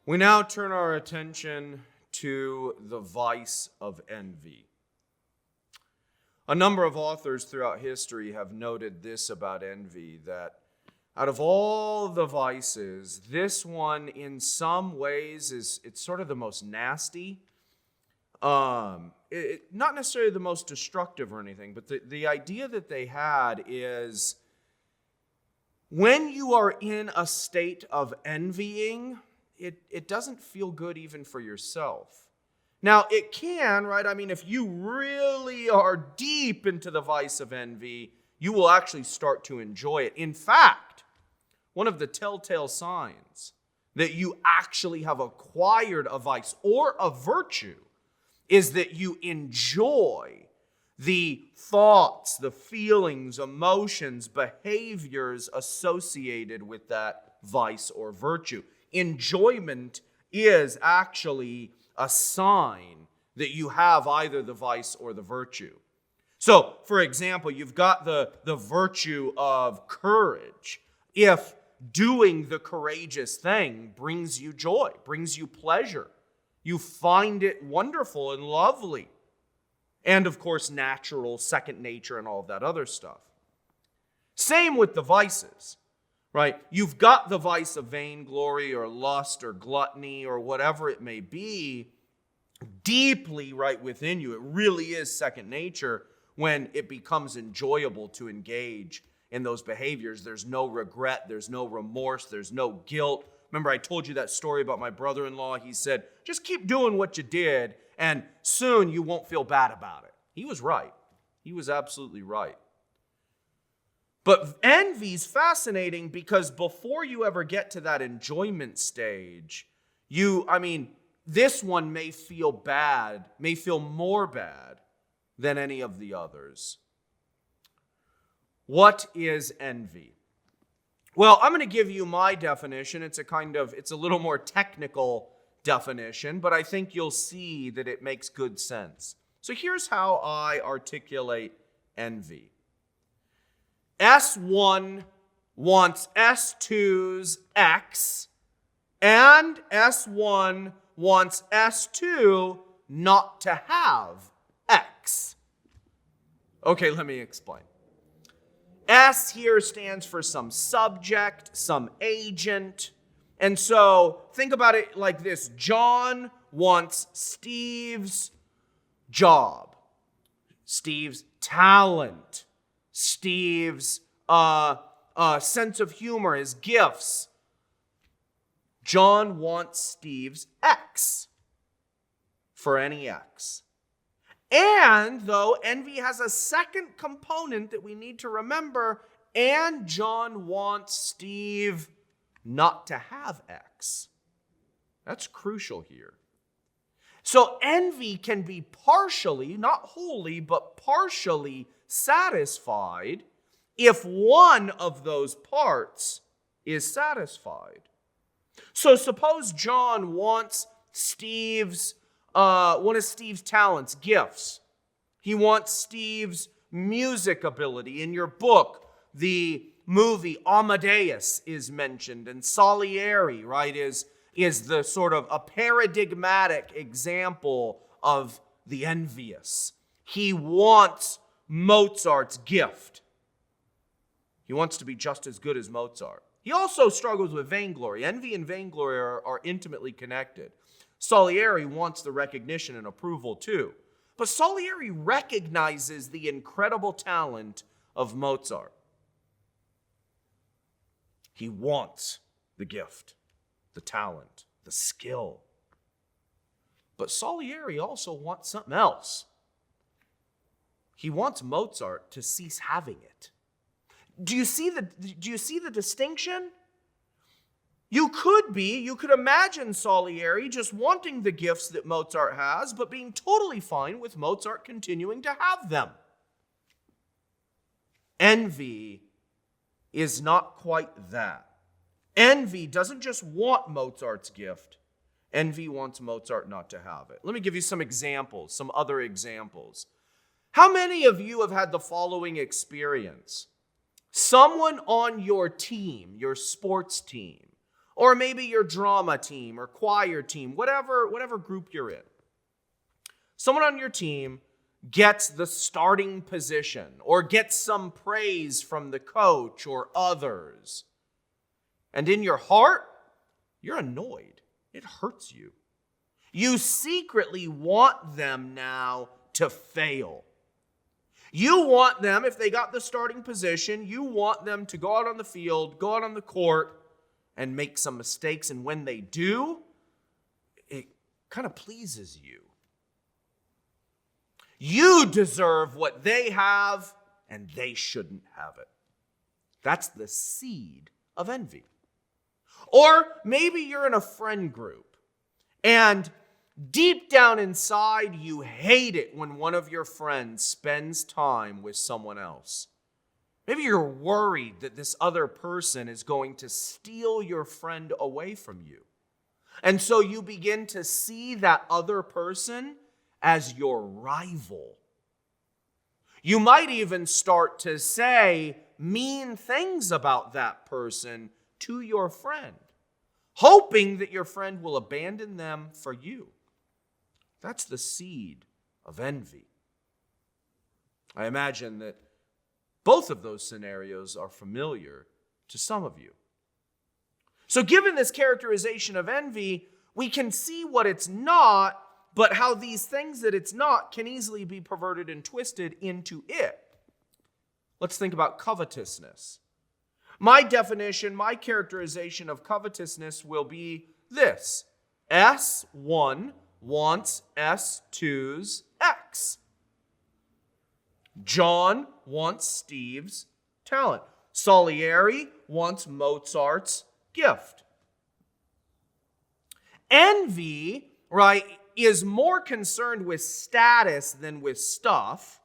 We now turn our attention to the vice of envy. A number of authors throughout history have noted this about envy, that out of all the vices, this one in some ways it's sort of the most nasty. Not necessarily the most destructive or anything, but the idea that they had is when you are in a state of envying, it doesn't feel good even for yourself. Now, it can, right? I mean, if you really are deep into the vice of envy, you will actually start to enjoy it. In fact, one of the telltale signs that you actually have acquired a vice or a virtue is that you enjoy the thoughts, the feelings, emotions, behaviors associated with that vice or virtue. Enjoyment is actually a sign that you have either the vice or the virtue. So, for example, you've got the virtue of courage. If doing the courageous thing brings you joy, brings you pleasure, you find it wonderful and lovely. And, of course, natural, second nature, and all of that other stuff. Same with the vices. Right? You've got the vice of vainglory or lust or gluttony or whatever it may be deeply right within you. It really is second nature when it becomes enjoyable to engage in those behaviors. There's no regret, there's no remorse, there's no guilt. Remember, I told you that story about my brother-in-law. He said, just keep doing what you did and soon you won't feel bad about it. He was right. He was absolutely right. But envy's fascinating because before you ever get to that enjoyment stage, this one may feel bad, may feel more bad than any of the others. What is envy? Well, I'm going to give you my definition. It's a little more technical definition, but I think you'll see that it makes good sense. So here's how I articulate envy. S1 wants S2's X, and S1 wants S2 not to have X. Okay, let me explain. S here stands for some subject, some agent. And so think about it like this. John wants Steve's job, Steve's talent, Steve's sense of humor, his gifts. John wants Steve's X for any X. And though envy has a second component that we need to remember, and John wants Steve not to have X. That's crucial here. So envy can be partially, not wholly, but partially satisfied if one of those parts is satisfied. So suppose John wants one of Steve's talents, gifts. He wants Steve's music ability. In your book, the movie Amadeus is mentioned, and Salieri, right, is the sort of a paradigmatic example of the envious. He wants Mozart's gift. He wants to be just as good as Mozart. He also struggles with vainglory. Envy and vainglory are intimately connected. Salieri wants the recognition and approval too. But Salieri recognizes the incredible talent of Mozart. He wants the gift, the talent, the skill. But Salieri also wants something else. He wants Mozart to cease having it. Do you see the distinction? You could imagine Salieri just wanting the gifts that Mozart has, but being totally fine with Mozart continuing to have them. Envy is not quite that. Envy doesn't just want Mozart's gift. Envy wants Mozart not to have it. Let me give you some examples, some other examples. How many of you have had the following experience? Someone on your team, your sports team, Or maybe your drama team or choir team, whatever group you're in. Someone on your team gets the starting position or gets some praise from the coach or others. And in your heart, you're annoyed. It hurts you. You secretly want them now to fail. You want them, if they got the starting position, you want them to go out on the field, go out on the court, and make some mistakes. And when they do, it kind of pleases you. You deserve what they have, and they shouldn't have it. That's the seed of envy. Or maybe you're in a friend group, and deep down inside, you hate it when one of your friends spends time with someone else. Maybe you're worried that this other person is going to steal your friend away from you. And so you begin to see that other person as your rival. You might even start to say mean things about that person to your friend, hoping that your friend will abandon them for you. That's the seed of envy. I imagine that both of those scenarios are familiar to some of you. So given this characterization of envy, we can see what it's not, but how these things that it's not can easily be perverted and twisted into it. Let's think about covetousness. My definition, my characterization of covetousness will be this. S1 wants S2's X. John wants Steve's talent. Salieri wants Mozart's gift. Envy, right, is more concerned with status than with stuff,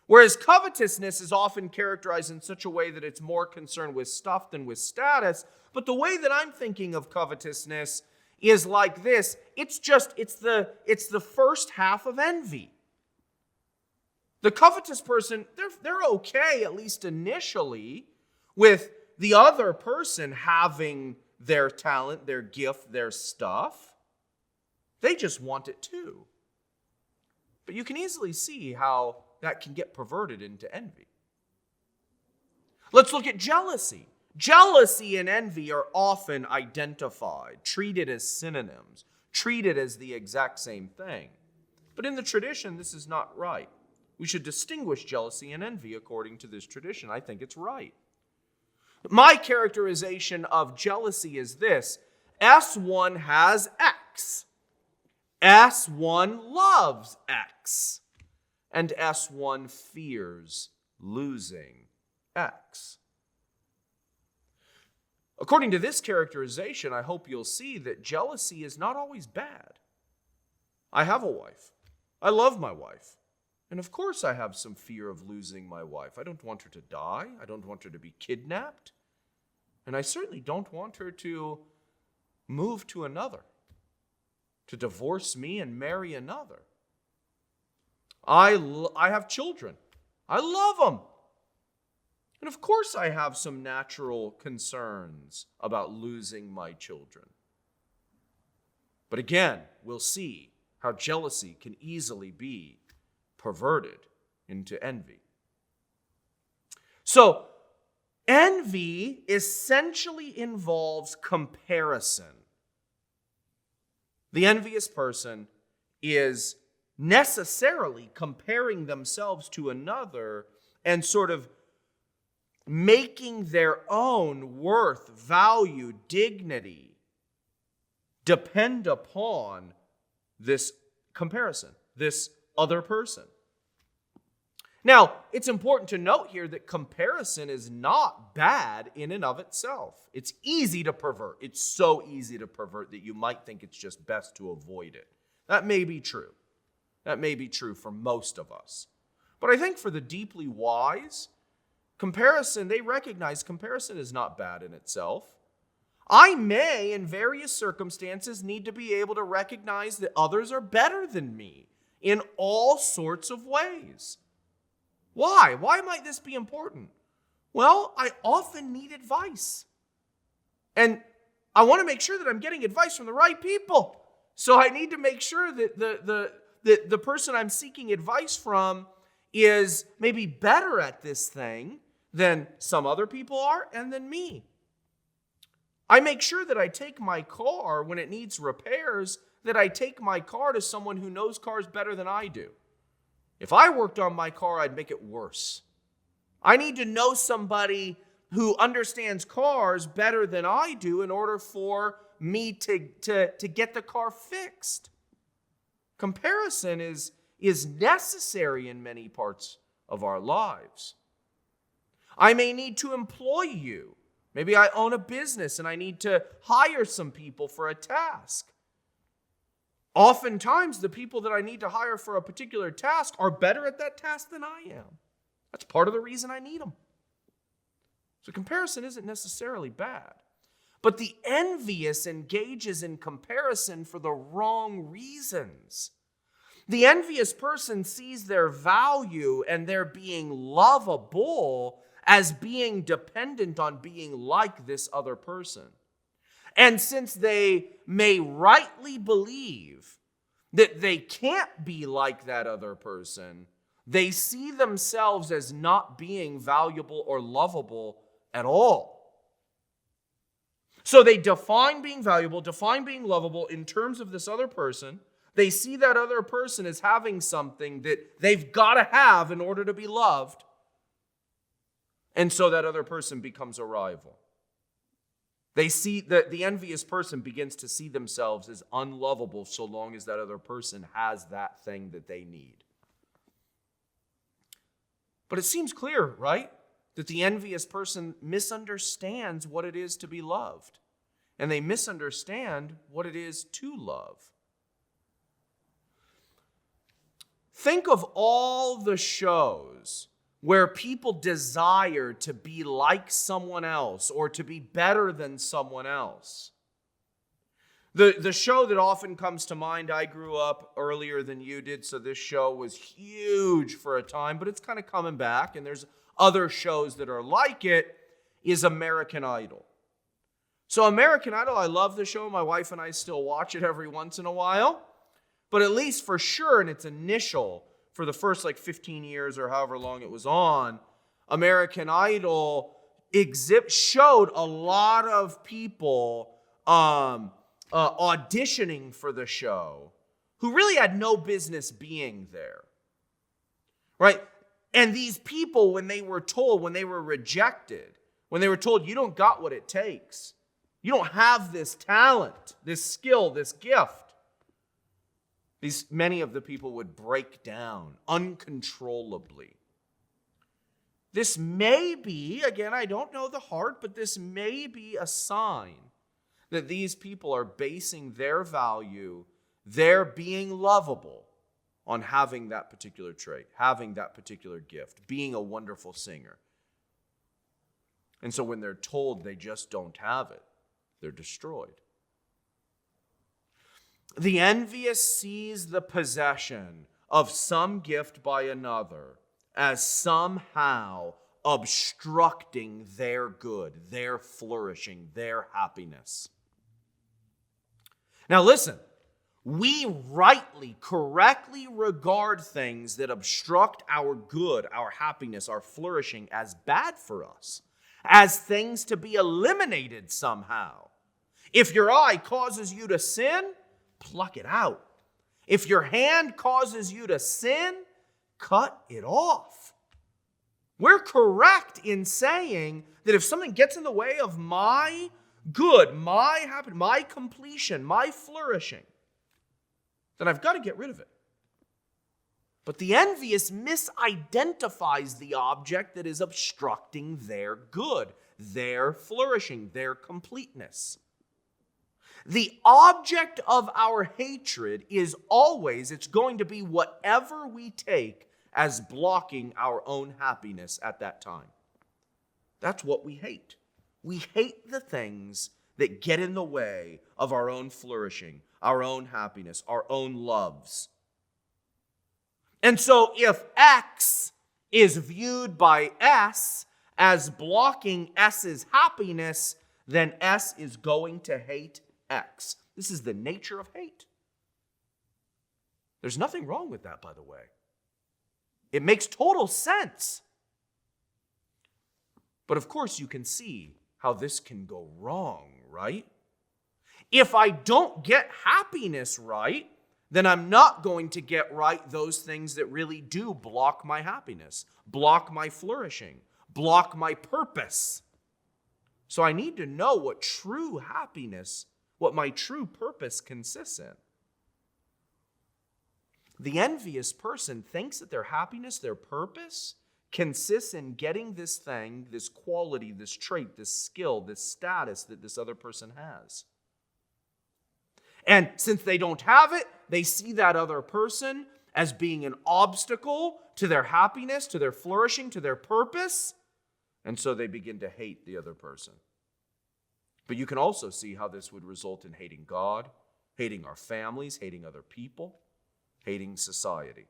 whereas covetousness is often characterized in such a way that it's more concerned with stuff than with status. But the way that I'm thinking of covetousness is like this. It's the first half of envy. The covetous person, they're okay, at least initially, with the other person having their talent, their gift, their stuff. They just want it too. But you can easily see how that can get perverted into envy. Let's look at jealousy. Jealousy and envy are often identified, treated as synonyms, treated as the exact same thing. But in the tradition, this is not right. We should distinguish jealousy and envy according to this tradition. I think it's right. My characterization of jealousy is this. S1 has X. S1 loves X. And S1 fears losing X. According to this characterization, I hope you'll see that jealousy is not always bad. I have a wife. I love my wife. And of course I have some fear of losing my wife. I don't want her to die. I don't want her to be kidnapped. And I certainly don't want her to move to another, to divorce me and marry another. I have children. I love them. And of course I have some natural concerns about losing my children. But again, we'll see how jealousy can easily be perverted into envy. So, envy essentially involves comparison. The envious person is necessarily comparing themselves to another and sort of making their own worth, value, dignity depend upon this comparison, this other person. Now, it's important to note here that comparison is not bad in and of itself. It's easy to pervert. It's so easy to pervert that you might think it's just best to avoid it. That may be true. That may be true for most of us. But I think for the deeply wise, comparison, they recognize comparison is not bad in itself. I may, in various circumstances, need to be able to recognize that others are better than me in all sorts of ways. Why? Why might this be important? Well, I often need advice. And I want to make sure that I'm getting advice from the right people. So I need to make sure that the person I'm seeking advice from is maybe better at this thing than some other people are and than me. I make sure that I take my car when it needs repairs, that I take my car to someone who knows cars better than I do. If I worked on my car, I'd make it worse. I need to know somebody who understands cars better than I do in order for me to get the car fixed. Comparison is necessary in many parts of our lives. I may need to employ you. Maybe I own a business and I need to hire some people for a task. Oftentimes, the people that I need to hire for a particular task are better at that task than I am. That's part of the reason I need them. So comparison isn't necessarily bad. But the envious engages in comparison for the wrong reasons. The envious person sees their value and their being lovable as being dependent on being like this other person. And since they may rightly believe that they can't be like that other person, they see themselves as not being valuable or lovable at all. So they define being valuable, define being lovable in terms of this other person. They see that other person as having something that they've got to have in order to be loved. And so that other person becomes a rival. They see that the envious person begins to see themselves as unlovable so long as that other person has that thing that they need. But it seems clear, right? That the envious person misunderstands what it is to be loved. And they misunderstand what it is to love. Think of all the shows where people desire to be like someone else or to be better than someone else. The show that often comes to mind, I grew up earlier than you did, so this show was huge for a time, but it's kind of coming back, and there's other shows that are like it, is American Idol. So American Idol, I love the show. My wife and I still watch it every once in a while. But at least for sure in its initial, for the first 15 years or however long it was on, American Idol showed a lot of people auditioning for the show who really had no business being there. Right? And these people, when they were rejected, when they were told, you don't got what it takes, you don't have this talent, this skill, this gift, many of the people would break down uncontrollably. This may be, again, I don't know the heart, but this may be a sign that these people are basing their value, their being lovable, on having that particular trait, having that particular gift, being a wonderful singer. And so when they're told they just don't have it, they're destroyed. The envious sees the possession of some gift by another as somehow obstructing their good, their flourishing, their happiness. Now listen, we rightly, correctly regard things that obstruct our good, our happiness, our flourishing as bad for us, as things to be eliminated somehow. If your eye causes you to sin, pluck it out. If your hand causes you to sin, cut it off. We're correct in saying that if something gets in the way of my good, my happiness, my completion, my flourishing, then I've got to get rid of it. But the envious misidentifies the object that is obstructing their good, their flourishing, their completeness. The object of our hatred is always, it's going to be whatever we take as blocking our own happiness at that time. That's what we hate. We hate the things that get in the way of our own flourishing, our own happiness, our own loves. And so if X is viewed by S as blocking S's happiness, then S is going to hate X. This is the nature of hate. There's nothing wrong with that, by the way. It makes total sense. But of course, you can see how this can go wrong, right? If I don't get happiness right, then I'm not going to get right those things that really do block my happiness, block my flourishing, block my purpose. So I need to know what true happiness, what my true purpose consists in. The envious person thinks that their happiness, their purpose, consists in getting this thing, this quality, this trait, this skill, this status that this other person has. And since they don't have it, they see that other person as being an obstacle to their happiness, to their flourishing, to their purpose. And so they begin to hate the other person. But you can also see how this would result in hating God, hating our families, hating other people, hating society.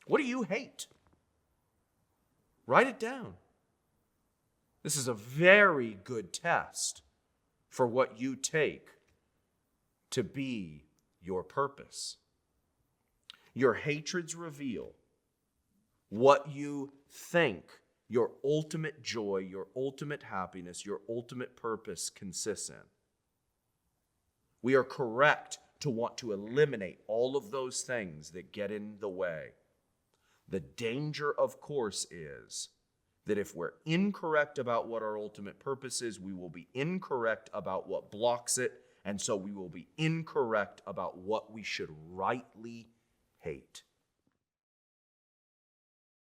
What do you hate? Write it down. This is a very good test for what you take to be your purpose. Your hatreds reveal what you think your ultimate joy, your ultimate happiness, your ultimate purpose consists in. We are correct to want to eliminate all of those things that get in the way. The danger, of course, is that if we're incorrect about what our ultimate purpose is, we will be incorrect about what blocks it, and so we will be incorrect about what we should rightly hate.